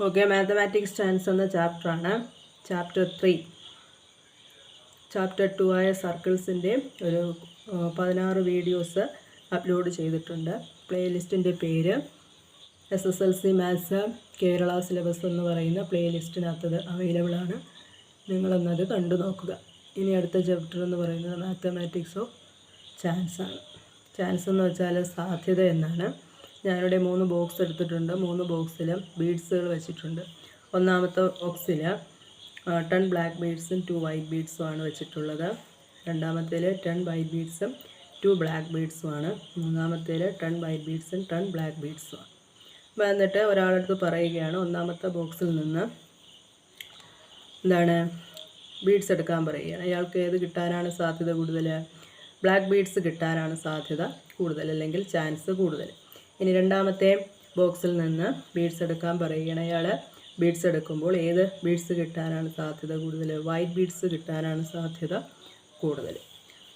Okay, mathematics chance എന്ന ചാപ്റ്ററാണ്. Chapter 3. Chapter 2 ആയ സർക്കിൾസിൻ്റെ ഒരു 16 വീഡിയോസ് അപ്ലോഡ് ചെയ്തിട്ടുണ്ട്. പ്ലേലിസ്റ്റിൻ്റെ പേര് SSLC മാത്സ് കേരള സിലബസ് എന്ന് പറയുന്ന പ്ലേലിസ്റ്റിനകത്തത് അവൈലബിൾ ആണ്. നിങ്ങളൊന്നത് കണ്ടു നോക്കുക. ഇനി അടുത്ത ചാപ്റ്റർ എന്ന് പറയുന്നത് മാത്തമാറ്റിക്സ് ഓഫ് ചാൻസ് ആണ്. ചാൻസ് എന്ന് വെച്ചാൽ സാധ്യത എന്നാണ്. ഞാനിവിടെ 3 ബോക്സ് എടുത്തിട്ടുണ്ട്. 3 ബോക്സിലും ബീഡ്സുകൾ വെച്ചിട്ടുണ്ട്. ഒന്നാമത്തെ ബോക്സിൽ 10 ബ്ലാക്ക് ബീഡ്സും 2 വൈറ്റ് ബീഡ്സും ആണ് വെച്ചിട്ടുള്ളത്. രണ്ടാമത്തേൽ 10 വൈറ്റ് ബീഡ്സും 2 ബ്ലാക്ക് ബീഡ്സും ആണ്. മൂന്നാമത്തേൽ 10 വൈറ്റ് ബീഡ്സും 10 ബ്ലാക്ക് ബീഡ്സും ആണ്. അപ്പോൾ എന്നിട്ട് ഒരാളടുത്ത് പറയുകയാണ് ഒന്നാമത്തെ ബോക്സിൽ നിന്ന് എന്താണ് ബീഡ്സ് എടുക്കാൻ പറയുകയാണ്. അയാൾക്ക് ഏത് കിട്ടാനാണ് സാധ്യത കൂടുതൽ? ബ്ലാക്ക് ബീഡ്സ് കിട്ടാനാണ് സാധ്യത കൂടുതൽ, അല്ലെങ്കിൽ ചാൻസ് കൂടുതൽ. ഇനി രണ്ടാമത്തെ ബോക്സിൽ നിന്ന് ബീഡ്സ് എടുക്കാൻ പറയുകയാണ്. അയാൾ ബീഡ്സ് എടുക്കുമ്പോൾ ഏത് ബീഡ്സ് കിട്ടാനാണ് സാധ്യത കൂടുതൽ? വൈറ്റ് ബീഡ്സ് കിട്ടാനാണ് സാധ്യത കൂടുതൽ.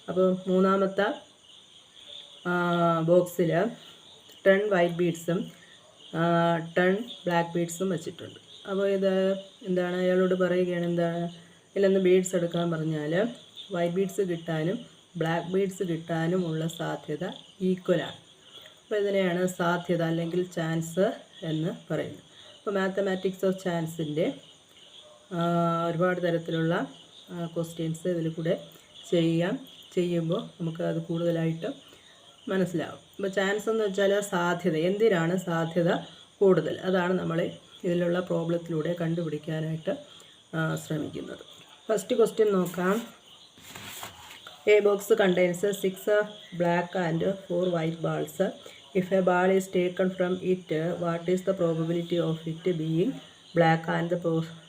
അപ്പോൾ മൂന്നാമത്തെ ബോക്സിൽ 10 വൈറ്റ് ബീഡ്സും 10 ബ്ലാക്ക് ബീഡ്സും വെച്ചിട്ടുണ്ട്. അപ്പോൾ ഇത് എന്താണ്? അയാളോട് പറയുകയാണ് എന്താണ്? ഇതിലൊന്ന് ബീഡ്സ് എടുക്കാൻ പറഞ്ഞാൽ വൈറ്റ് ബീഡ്സ് കിട്ടാനും ബ്ലാക്ക് ബീഡ്സ് കിട്ടാനുമുള്ള സാധ്യത ഈക്വലാണ്. അപ്പോൾ ഇതിനെയാണ് സാധ്യത അല്ലെങ്കിൽ ചാൻസ് എന്ന് പറയുന്നത്. അപ്പോൾ മാത്തമാറ്റിക്സ് ഓഫ് ചാൻസിൻ്റെ ഒരുപാട് തരത്തിലുള്ള ക്വസ്റ്റ്യൻസ് ഇതിൽ കൂടെ ചെയ്യുമ്പോൾ നമുക്ക് അത് കൂടുതലായിട്ട് മനസ്സിലാവും. അപ്പോൾ ചാൻസ് എന്ന് വെച്ചാൽ സാധ്യത, എന്തിനാണ് സാധ്യത കൂടുതൽ, അതാണ് നമ്മൾ ഇതിലുള്ള പ്രോബ്ലത്തിലൂടെ കണ്ടുപിടിക്കാനായിട്ട് ശ്രമിക്കുന്നത്. ഫസ്റ്റ് ക്വസ്റ്റ്യൻ നോക്കാം. A box contains 6 black and 4 white balls. If a ball is taken from it, what is the probability of it being black and the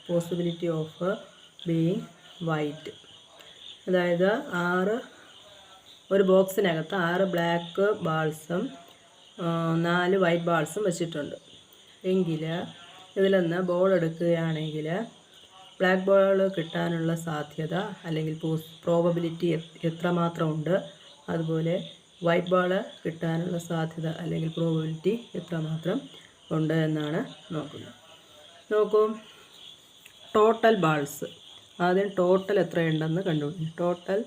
possibility of being white? അതായത് ഒരു ബോക്സിനകത്ത് 6 ബ്ലാക്ക് ബാൾസും 4 വൈറ്റ് ബാൾസും വെച്ചിട്ടുണ്ട്. എങ്കിൽ ഇതിലൊന്ന് ball എടുക്കുകയാണെങ്കിൽ black ball കിട്ടാനുള്ള സാധ്യത അല്ലെങ്കിൽ പ്രോബബിലിറ്റി എത്രമാത്രം ഉണ്ട്, അതുപോലെ വൈറ്റ് ബോൾ കിട്ടാനുള്ള സാധ്യത അല്ലെങ്കിൽ പ്രോബബിലിറ്റി എത്രമാത്രം ഉണ്ട് എന്നാണ് നോക്കുന്നത്. നോക്കൂ, ടോട്ടൽ ബാൾസ് ആദ്യം ടോട്ടൽ എത്രയുണ്ടെന്ന് കണ്ടുപിടിക്കും. Total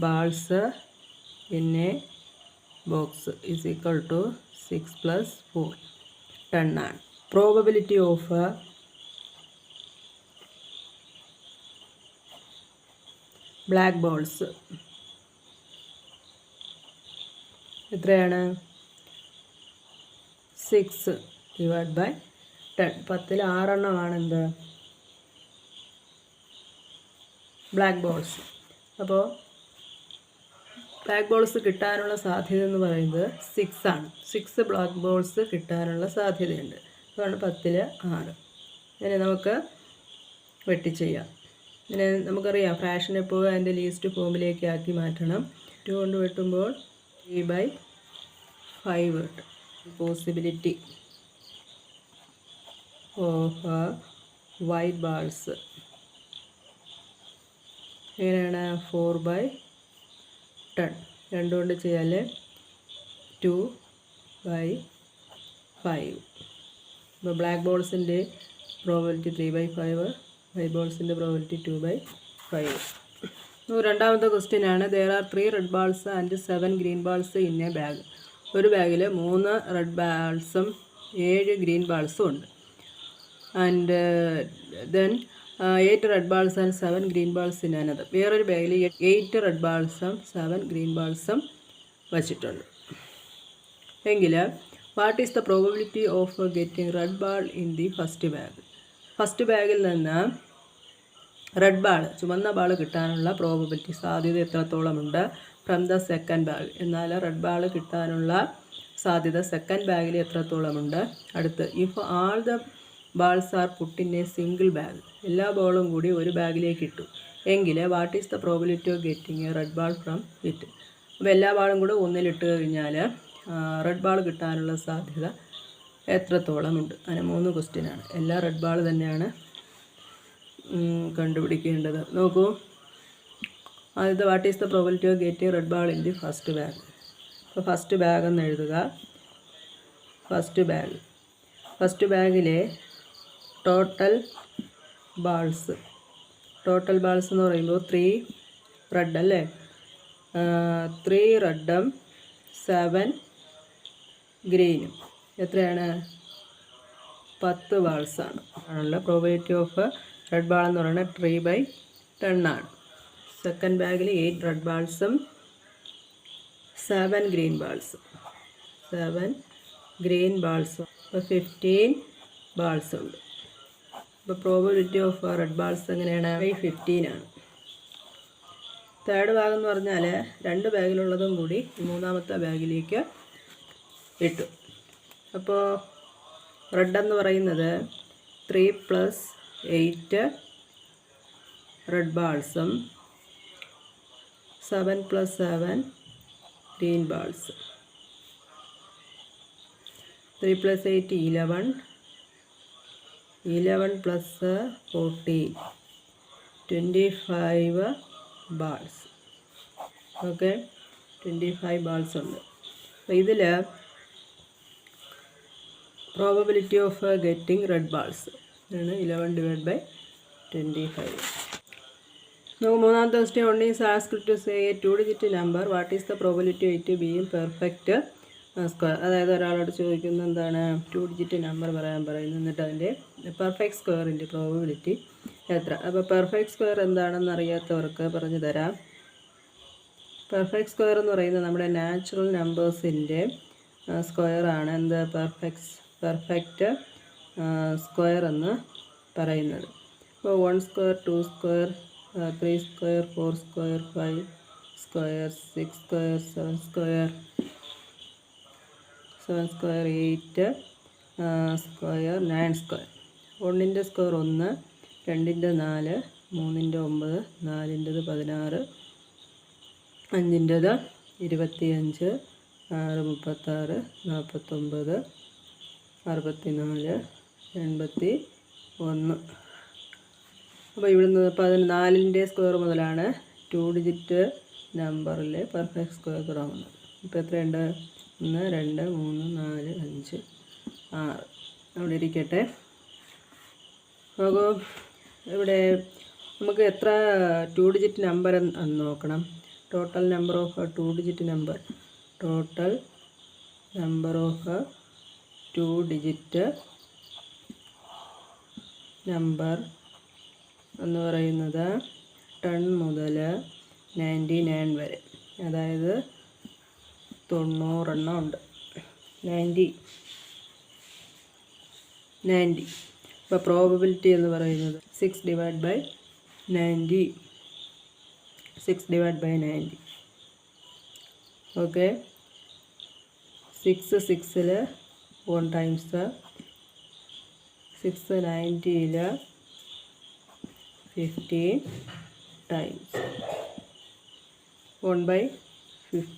balls in a box is equal to 6 + 4 10 ആണ്. പ്രോബബിലിറ്റി ഓഫ് ബ്ലാക്ക് ബോൾസ് എത്രയാണ്? 6 / 10. 10ൽ 6 എണ്ണമാണ് എന്ത്? Black balls. അപ്പോൾ ബ്ലാക്ക് ബോൾസ് കിട്ടാനുള്ള സാധ്യത എന്ന് പറയുന്നത് 6 ആണ്. 6 ബ്ലാക്ക് ബോൾസ് കിട്ടാനുള്ള സാധ്യതയുണ്ട്. അതാണ് 10ൽ 6. ഇനി നമുക്ക് വെട്ടിച്ചെയ്യാം. പിന്നെ നമുക്കറിയാം ഫ്രാക്ഷൻ എപ്പോഴും അതിൻ്റെ ലീസ്റ്റ് ഫോമിലേക്ക് ആക്കി മാറ്റണം. 2 കൊണ്ട് വെട്ടുമ്പോൾ 3/5 കിട്ടും. പോസിബിലിറ്റി ഓഫ് വൈറ്റ് ബാൾസ് എങ്ങനെയാണ്? 4/10. 2 കൊണ്ട് ചെയ്യാൽ 2/5. ഇപ്പോൾ ബ്ലാക്ക് ബോൾസിൻ്റെ പ്രോബബിലിറ്റി 3/5, വൈറ്റ് ബോൾസിൻ്റെ പ്രോബബിലിറ്റി 2/5. രണ്ടാമത്തെ ക്വസ്റ്റ്യൻ ആണ്. there are 3 red balls and 7 green balls in A bag. ഒരു ബാഗിൽ 3 റെഡ് ബാൾസും 7 ഗ്രീൻ ബാൾസും ഉണ്ട്. And then 8 red balls and 7 green balls in another. വേറൊരു ബാഗിൽ 8 റെഡ് ബാൾസും 7 ഗ്രീൻ ബാൾസും വച്ചിട്ടുണ്ട്. എങ്കിൽ what is the probability of getting red ball in the first bag? First ബാഗിൽ നിന്ന് റെഡ് ബാൾ, ചുവന്ന ബാൾ കിട്ടാനുള്ള പ്രോബബിലിറ്റി സാധ്യത എത്രത്തോളമുണ്ട്? From the second bag. എന്നാൽ റെഡ് ബാൾ കിട്ടാനുള്ള സാധ്യത സെക്കൻഡ് ബാഗിൽ എത്രത്തോളമുണ്ട്? അടുത്ത് if all the balls are put in a single bag. എല്ലാ ബോളും കൂടി ഒരു ബാഗിലേക്ക് ഇട്ടു എങ്കിൽ what is the probability of getting a red ball from it? അപ്പോൾ എല്ലാ ബാളും കൂടെ ഒന്നിലിട്ട് കഴിഞ്ഞാൽ റെഡ് ബാൾ കിട്ടാനുള്ള സാധ്യത എത്രത്തോളമുണ്ട്? അങ്ങനെ 3 ക്വസ്റ്റ്യനാണ്. എല്ലാ റെഡ് ബാൾ തന്നെയാണ് കണ്ടുപിടിക്കേണ്ടത്. നോക്കൂ, ആദ്യത്തെ what is the probability of getting red ball in the first bag. അപ്പോൾ ഫസ്റ്റ് ബാഗ് എന്ന് എഴുതുക. ഫസ്റ്റ് ബാഗിലെ ടോട്ടൽ ബാൾസ് എന്ന് പറയുമ്പോൾ 3 റെഡ് അല്ലേ, 3 റെഡും 7 ഗ്രീനും എത്രയാണ്? 10 ബാൾസാണ് ആണല്ലോ. പ്രോബിലിറ്റി ഓഫ് റെഡ് ബാൾ എന്ന് പറയുന്നത് 3/10 ആണ്. സെക്കൻഡ് ബാഗിൽ 8 റെഡ് ബാൾസും 7 ഗ്രീൻ ബാൾസും അപ്പോൾ 15 ബാൾസ് ഉണ്ട്. അപ്പോൾ പ്രോബിലിറ്റി ഓഫ് റെഡ് ബാൾസ് എങ്ങനെയാണ്? 15 ആണ്. തേർഡ് ബാഗ് എന്ന് പറഞ്ഞാൽ 2 ബാഗിലുള്ളതും കൂടി മൂന്നാമത്തെ ബാഗിലേക്ക് ഇട്ടു. അപ്പോൾ റെഡ് എന്ന് പറയുന്നത് 3 + 8 റെഡ് ബാൾസും 7 + 7 green balls. 3 + 8 11 + 14 25 balls. Okay, 25 balls ഉണ്ട്. അപ്പോൾ ഇതിൽ probability of getting red balls ആണ് 11/25. നമുക്ക് മൂന്നാമത്തെ question. One is asked to say a 2-digit number. What is the probability of it being perfect square? അതായത് ഒരാളോട് ചോദിക്കുന്നത് എന്താണ്? 2-digit നമ്പർ പറയാൻ പറയുന്നു. എന്നിട്ട് അതിൻ്റെ പെർഫെക്റ്റ് സ്ക്വയറിൻ്റെ പ്രോബിലിറ്റി എത്ര? അപ്പോൾ പെർഫെക്റ്റ് സ്ക്വയർ എന്താണെന്ന് അറിയാത്തവർക്ക് പറഞ്ഞു തരാം. പെർഫെക്റ്റ് സ്ക്വയർ എന്ന് പറയുന്നത് നമ്മുടെ നാച്ചുറൽ നമ്പേഴ്സിൻ്റെ സ്ക്വയറാണ് എന്ത്? പെർഫെക്റ്റ് സ്ക്വയർ എന്ന് പറയുന്നത്. അപ്പോൾ 1 square, 2 square, 3 square, 4 square, 5 square, 6 square, 7 square, 8 square, 9 square. 1ൻ്റെ സ്ക്വയർ 1, 2ൻ്റെ 4, 3ൻ്റെ 9, 4ൻ്റെത് 16, 5ൻ്റെത് 25, 6 36, 49, 64, 81. അപ്പോൾ ഇവിടുന്ന് 4ൻ്റെ സ്ക്വയർ മുതലാണ് 2-digit നമ്പറിൽ പെർഫെക്റ്റ് സ്ക്വയർ തുടങ്ങുന്നത്. ഇപ്പോൾ എത്രയുണ്ട്? 1 2 3 4 5 6. അവിടെ ഇരിക്കട്ടെ. നോക്കൂ, ഇവിടെ നമുക്ക് എത്ര 2-digit നമ്പർ എന്ന് നോക്കണം. Total number of 2-digit number. Total number of 2-digit number എന്ന് പറയുന്നത് 10 മുതൽ 99 വരെ, അതായത് 90 എണ്ണം ഉണ്ട്. 90. അപ്പോൾ പ്രോബബിലിറ്റി എന്ന് പറയുന്നത് 6/90. Okay, 6 6ൽ 1 times, 6 90ൽ 15 times 1/50.